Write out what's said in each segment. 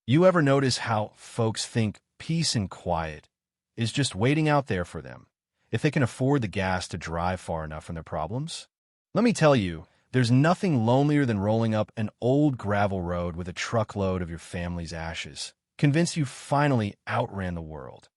You ever notice how folks think peace and quiet is just waiting out there for them if they can afford the gas to drive far enough from their problems? Let me tell you, there's nothing lonelier than rolling up an old gravel road with a truckload of your family's ashes, convinced you finally outran the world,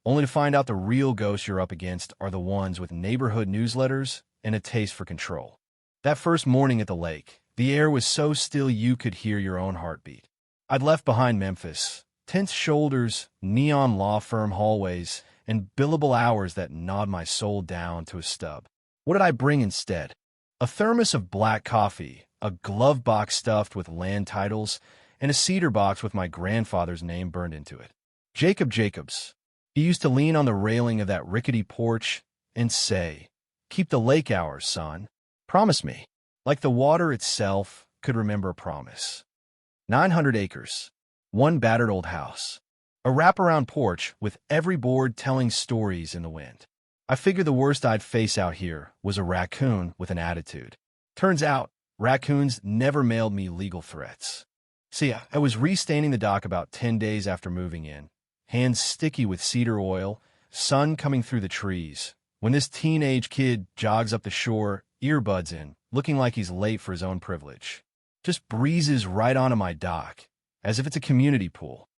only to find out the real ghosts you're up against are the ones with neighborhood newsletters and a taste for control. That first morning at the lake, the air was so still you could hear your own heartbeat. I'd left behind Memphis, tense shoulders, neon law firm hallways, and billable hours that gnawed my soul down to a stub. What did I bring instead? A thermos of black coffee, a glove box stuffed with land titles, and a cedar box with my grandfather's name burned into it. Jacob Jacobs. He used to lean on the railing of that rickety porch and say, "Keep the lake hours, son. Promise me." Like the water itself could remember a promise. 900 acres, one battered old house, a wraparound porch with every board telling stories in the wind. I figured the worst I'd face out here was a raccoon with an attitude. Turns out, raccoons never mailed me legal threats. See, I was restaining the dock about 10 days after moving in, hands sticky with cedar oil, sun coming through the trees, when this teenage kid jogs up the shore, earbuds in, looking like he's late for his own privilege. Just breezes right onto my dock, as if it's a community pool.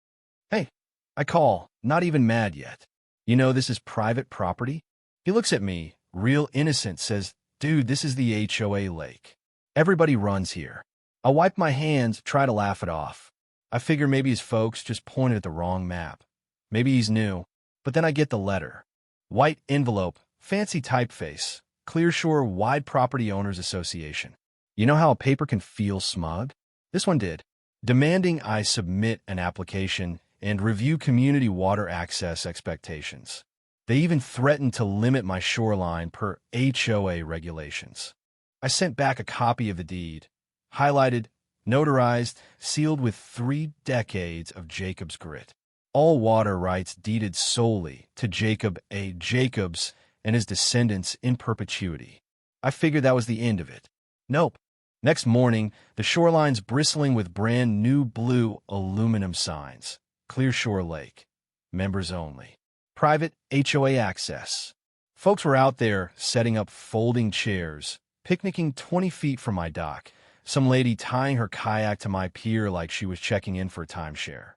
"Hey," I call, not even mad yet. "You know this is private property?" He looks at me, real innocent, says, "Dude, this is the HOA lake. Everybody runs here." I wipe my hands, try to laugh it off. I figure maybe his folks just pointed at the wrong map. Maybe he's new. But then I get the letter. White envelope, fancy typeface, Clearshore Wide Property Owners Association. You know how a paper can feel smug? This one did. Demanding I submit an application and review community water access expectations. They even threatened to limit my shoreline per HOA regulations. I sent back a copy of the deed, highlighted, notarized, sealed with 3 decades of Jacob's grit. All water rights deeded solely to Jacob A. Jacobs and his descendants in perpetuity. I figured that was the end of it. Nope. Next morning, the shoreline's bristling with brand new blue aluminum signs. Clearshore Lake. Members only. Private HOA access. Folks were out there setting up folding chairs, picnicking 20 feet from my dock. Some lady tying her kayak to my pier like she was checking in for a timeshare.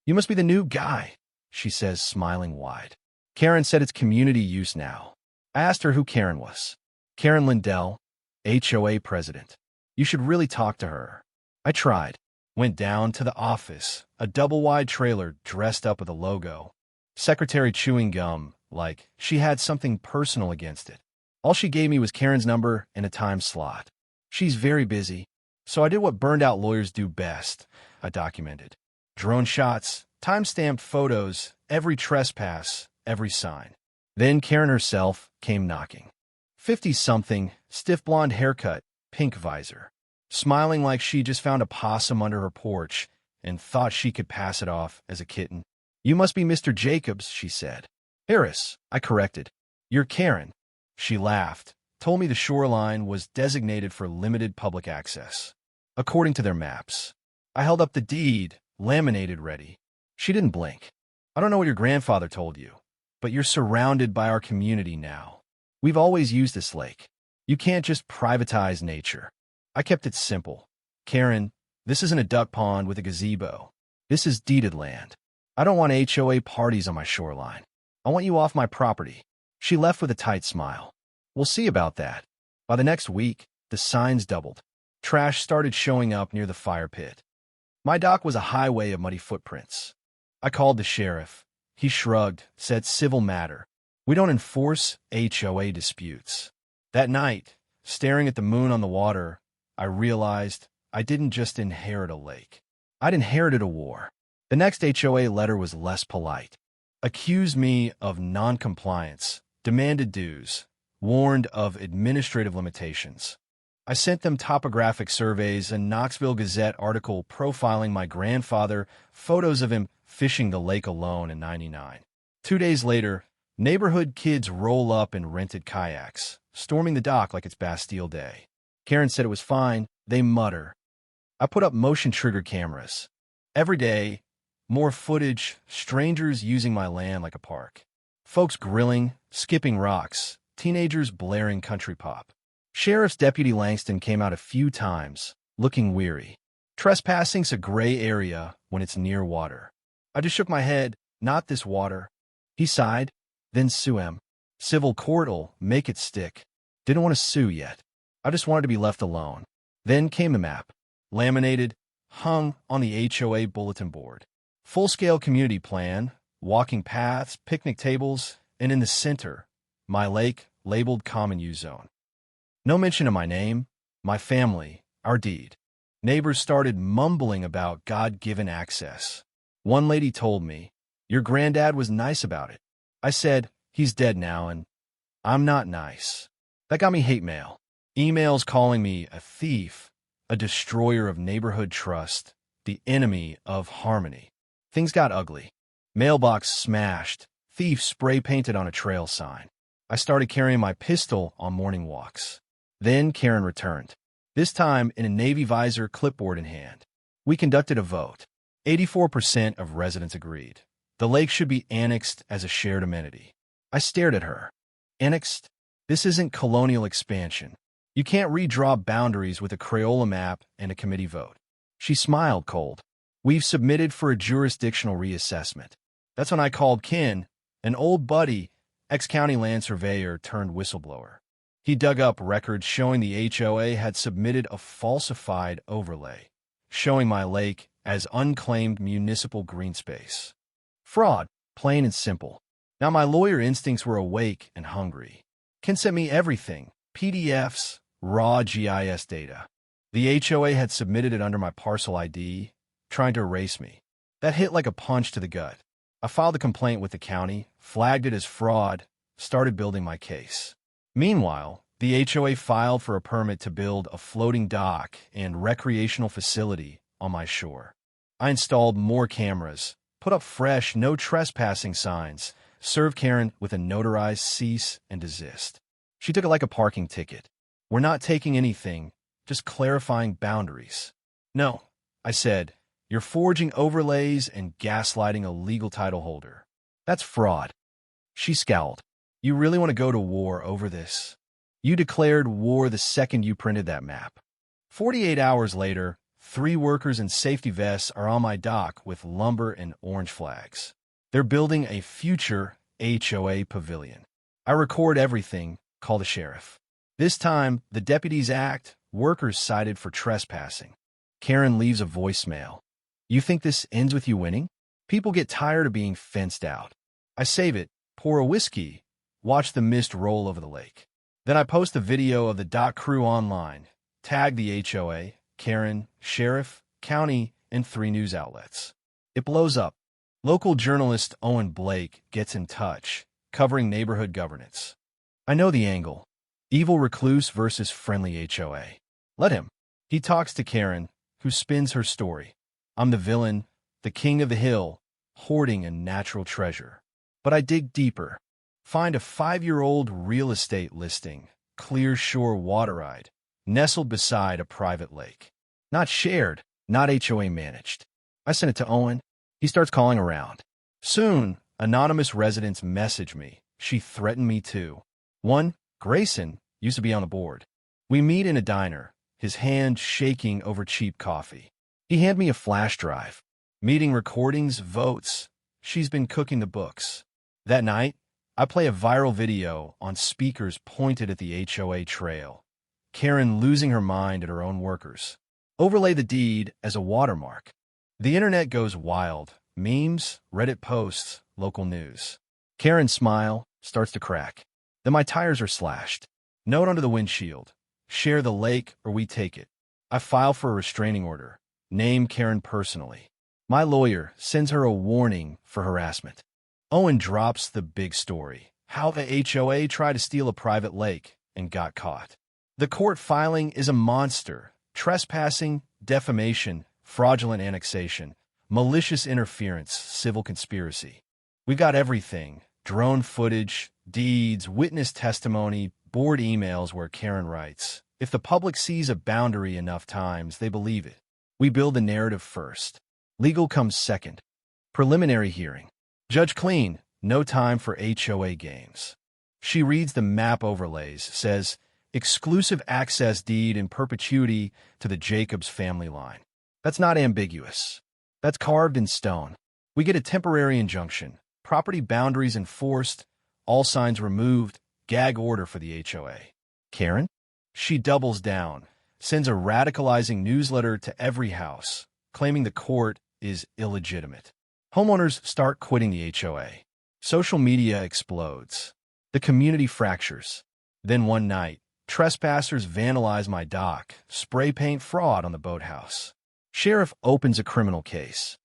"You must be the new guy," she says, smiling wide. Karen said it's community use now. I asked her who Karen was. "Karen Lindell, HOA president. You should really talk to her." I tried. Went down to the office, a double-wide trailer dressed up with a logo. Secretary chewing gum, like she had something personal against it. All she gave me was Karen's number and a time slot. "She's very busy." So I did what burned-out lawyers do best. I documented. Drone shots, time-stamped photos, every trespass, every sign. Then Karen herself came knocking. 50-something, stiff blonde haircut, pink visor. Smiling like she just found a possum under her porch and thought she could pass it off as a kitten. "You must be Mr. Jacobs," she said. "Harris," I corrected. "You're Karen." She laughed, told me the shoreline was designated for limited public access, according to their maps. I held up the deed, laminated ready. She didn't blink. "I don't know what your grandfather told you, but you're surrounded by our community now. We've always used this lake. You can't just privatize nature." I kept it simple. "Karen, this isn't a duck pond with a gazebo. This is deeded land. I don't want HOA parties on my shoreline. I want you off my property." She left with a tight smile. "We'll see about that." By the next week, the signs doubled. Trash started showing up near the fire pit. My dock was a highway of muddy footprints. I called the sheriff. He shrugged, said civil matter. We don't enforce HOA disputes. That night, staring at the moon on the water, I realized I didn't just inherit a lake. I'd inherited a war. The next HOA letter was less polite. Accused me of non-compliance, demanded dues, warned of administrative limitations. I sent them topographic surveys, a Knoxville Gazette article profiling my grandfather, photos of him fishing the lake alone in '99. 2 days later, neighborhood kids roll up in rented kayaks, storming the dock like it's Bastille Day. Karen said it was fine. They mutter. I put up motion trigger cameras. Every day, More footage, strangers using my land like a park. Folks grilling, skipping rocks, teenagers blaring country pop. Sheriff's Deputy Langston came out a few times, looking weary. Trespassing's a gray area when it's near water. I just shook my head. Not this water. He sighed. Then sue him. Civil court'll make it stick. Didn't want to sue yet. I just wanted to be left alone. Then came the map. Laminated, hung on the HOA bulletin board. Full-scale community plan, walking paths, picnic tables, and in the center, my lake labeled Common Use Zone. No mention of my name, my family, our deed. Neighbors started mumbling about God-given access. One lady told me, "Your granddad was nice about it." I said, "He's dead now, and I'm not nice." That got me hate mail. Emails calling me a thief, a destroyer of neighborhood trust, the enemy of harmony. Things got ugly. Mailbox smashed, thief spray-painted on a trail sign. I started carrying my pistol on morning walks. Then Karen returned, this time in a Navy visor, clipboard in hand. We conducted a vote. 84% of residents agreed. The lake should be annexed as a shared amenity. I stared at her. Annexed? This isn't colonial expansion. You can't redraw boundaries with a Crayola map and a committee vote. She smiled cold. We've submitted for a jurisdictional reassessment. That's when I called Ken, an old buddy, ex-county land surveyor turned whistleblower. He dug up records showing the HOA had submitted a falsified overlay, showing my lake as unclaimed municipal green space. Fraud, plain and simple. Now my lawyer instincts were awake and hungry. Ken sent me everything, PDFs, raw GIS data. The HOA had submitted it under my parcel ID, trying to erase me. That hit like a punch to the gut. I filed a complaint with the county, flagged it as fraud, started building my case. Meanwhile, the HOA filed for a permit to build a floating dock and recreational facility on my shore. I installed more cameras, put up fresh no trespassing signs, served Karen with a notarized cease and desist. She took it like a parking ticket. We're not taking anything, just clarifying boundaries. No, I said, you're forging overlays and gaslighting a legal title holder. That's fraud. She scowled. You really want to go to war over this? You declared war the second you printed that map. 48 hours later, 3 workers in safety vests are on my dock with lumber and orange flags. They're building a future HOA pavilion. I record everything, call the sheriff. This time, the deputies act, workers cited for trespassing. Karen leaves a voicemail. You think this ends with you winning? People get tired of being fenced out. I save it, pour a whiskey, watch the mist roll over the lake. Then I post a video of the dock crew online, tag the HOA, Karen, sheriff, county, and 3 news outlets. It blows up. Local journalist Owen Blake gets in touch, covering neighborhood governance. I know the angle. Evil recluse versus friendly HOA. Let him. He talks to Karen, who spins her story. I'm the villain, the king of the hill, hoarding a natural treasure. But I dig deeper. Find a 5-year-old real estate listing, clear shore wateride, nestled beside a private lake. Not shared, not HOA managed. I send it to Owen. He starts calling around. Soon, anonymous residents message me. She threatened me too. One, Grayson, used to be on the board. We meet in a diner, his hand shaking over cheap coffee. He handed me a flash drive. Meeting recordings, votes. She's been cooking the books. That night, I play a viral video on speakers pointed at the HOA trail. Karen losing her mind at her own workers. Overlay the deed as a watermark. The internet goes wild. Memes, Reddit posts, local news. Karen's smile starts to crack. Then my tires are slashed. Note under the windshield. Share the lake or we take it. I file for a restraining order. Name Karen personally. My lawyer sends her a warning for harassment. Owen drops the big story. How the HOA tried to steal a private lake and got caught. The court filing is a monster. Trespassing, defamation, fraudulent annexation, malicious interference, civil conspiracy. We got everything. Drone footage, deeds, witness testimony, board emails where Karen writes, if the public sees a boundary enough times, they believe it. We build the narrative first. Legal comes second. Preliminary hearing. Judge clean, no time for HOA games. She reads the map overlays, says, exclusive access deed in perpetuity to the Jacobs family line. That's not ambiguous. That's carved in stone. We get a temporary injunction, property boundaries enforced, all signs removed, gag order for the HOA. Karen? She doubles down, sends a radicalizing newsletter to every house, claiming the court is illegitimate. Homeowners start quitting the HOA. Social media explodes. The community fractures. Then one night, trespassers vandalize my dock, spray paint fraud on the boathouse. Sheriff opens a criminal case.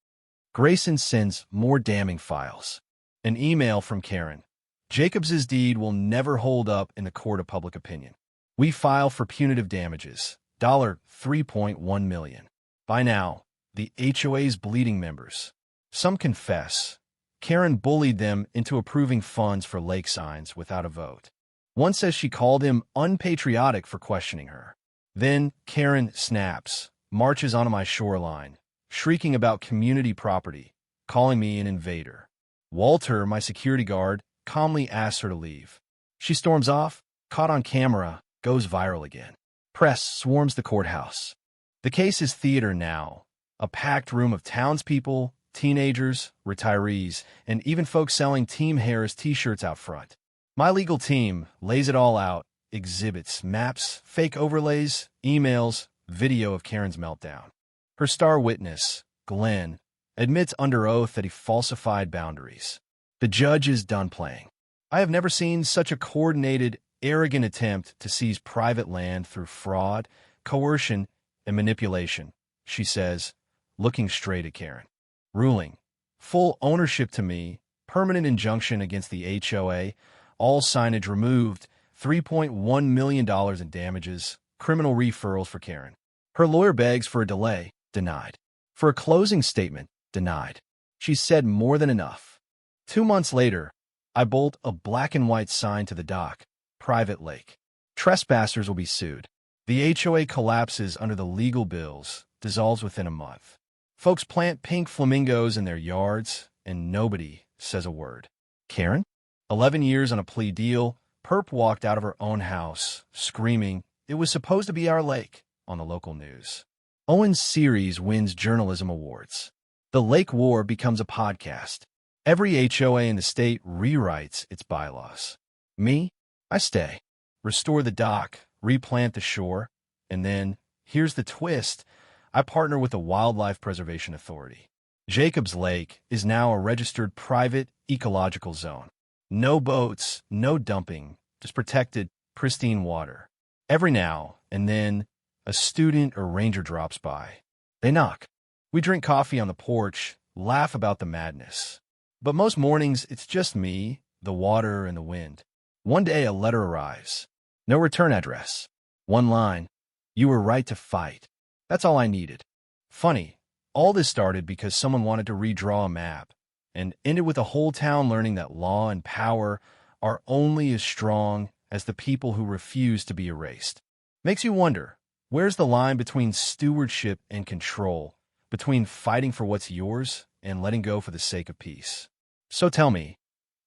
Grayson sends more damning files. An email from Karen. Jacobs's deed will never hold up in the court of public opinion. We file for punitive damages, $3.1 million. By now, the HOA's bleeding members. Some confess. Karen bullied them into approving funds for lake signs without a vote. One says she called him unpatriotic for questioning her. Then Karen snaps, marches onto my shoreline, shrieking about community property, calling me an invader. Walter, my security guard, calmly asks her to leave. She storms off, caught on camera, goes viral again. Press swarms the courthouse. The case is theater now, a packed room of townspeople, teenagers, retirees, and even folks selling Team Harris t-shirts out front. My legal team lays it all out, exhibits, maps, fake overlays, emails, video of Karen's meltdown. Her star witness, Glenn, admits under oath that he falsified boundaries. The judge is done playing. I have never seen such a coordinated, arrogant attempt to seize private land through fraud, coercion, and manipulation, she says, looking straight at Karen. Ruling. Full ownership to me, permanent injunction against the HOA, all signage removed, $3.1 million in damages, criminal referrals for Karen. Her lawyer begs for a delay, denied. For a closing statement, denied. She said more than enough. 2 months later, I bolt a black and white sign to the dock, private lake. Trespassers will be sued. The HOA collapses under the legal bills, dissolves within a month. Folks plant pink flamingos in their yards, and nobody says a word. Karen? 11 years on a plea deal, Perp walked out of her own house, screaming, "It was supposed to be our lake," on the local news. Owen's series wins journalism awards. The Lake War becomes a podcast. Every HOA in the state rewrites its bylaws. Me? I stay. Restore the dock, replant the shore, and then, here's the twist, I partner with the Wildlife Preservation Authority. Jacobs Lake is now a registered private ecological zone. No boats, no dumping, just protected, pristine water. Every now and then, a student or ranger drops by. They knock. We drink coffee on the porch, laugh about the madness. But most mornings, it's just me, the water, and the wind. One day, a letter arrives. No return address. One line. You were right to fight. That's all I needed. Funny, all this started because someone wanted to redraw a map, and ended with the whole town learning that law and power are only as strong as the people who refuse to be erased. Makes you wonder, where's the line between stewardship and control, between fighting for what's yours and letting go for the sake of peace? So tell me,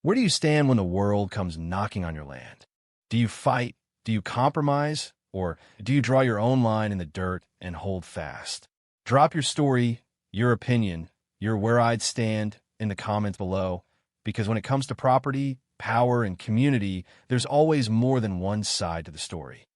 where do you stand when the world comes knocking on your land? Do you fight? Do you compromise? Or do you draw your own line in the dirt and hold fast? Drop your story, your opinion, your where I'd stand in the comments below, because when it comes to property, power, and community, there's always more than one side to the story.